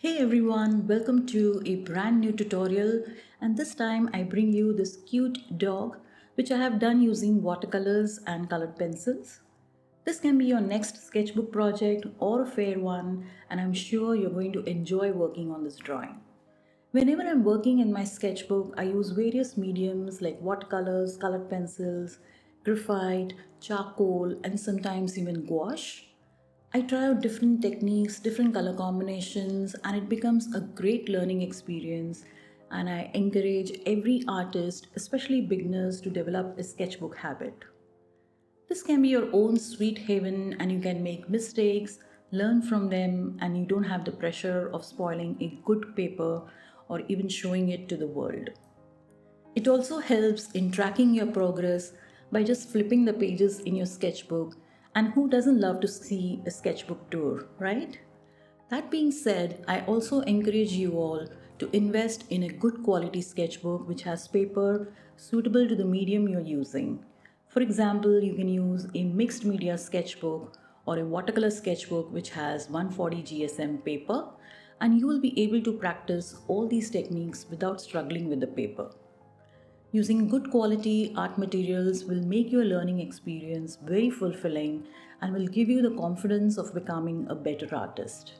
Hey everyone, welcome to a brand new tutorial, and this time I bring you this cute dog which I have done using watercolors and colored pencils. This can be your next sketchbook project or a fair one, and I'm sure you're going to enjoy working on this drawing. Whenever I'm working in my sketchbook, I use various mediums like watercolors, colored pencils, graphite, charcoal, and sometimes even gouache. I try out different techniques, different color combinations, and it becomes a great learning experience. And I encourage every artist, especially beginners, to develop a sketchbook habit. This can be your own sweet haven, and you can make mistakes, learn from them, and you don't have the pressure of spoiling a good paper or even showing it to the world. It also helps in tracking your progress by just flipping the pages in your sketchbook. And who doesn't love to see a sketchbook tour, right? That being said, I also encourage you all to invest in a good quality sketchbook which has paper suitable to the medium you're using. For example, you can use a mixed media sketchbook or a watercolor sketchbook which has 140 GSM paper, and you will be able to practice all these techniques without struggling with the paper. Using good quality art materials will make your learning experience very fulfilling and will give you the confidence of becoming a better artist.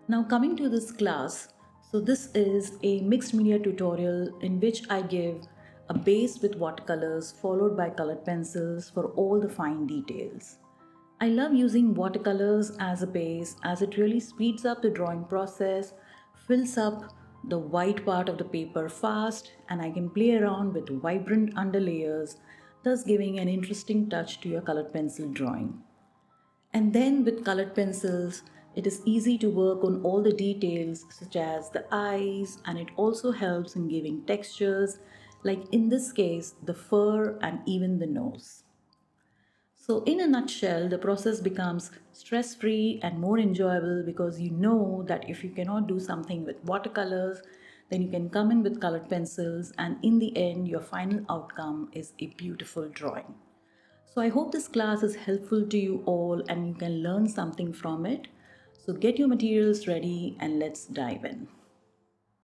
Now, coming to this class, so this is a mixed media tutorial in which I give a base with watercolors followed by colored pencils for all the fine details. I love using watercolors as a base as it really speeds up the drawing process, fills up the white part of the paper fast, and I can play around with vibrant underlayers, thus giving an interesting touch to your colored pencil drawing. And then with colored pencils, it is easy to work on all the details such as the eyes, and it also helps in giving textures, like in this case, the fur and even the nose. So, in a nutshell, the process becomes stress free and more enjoyable because you know that if you cannot do something with watercolors, then you can come in with colored pencils, and in the end, your final outcome is a beautiful drawing. So, I hope this class is helpful to you all and you can learn something from it. So, get your materials ready and let's dive in.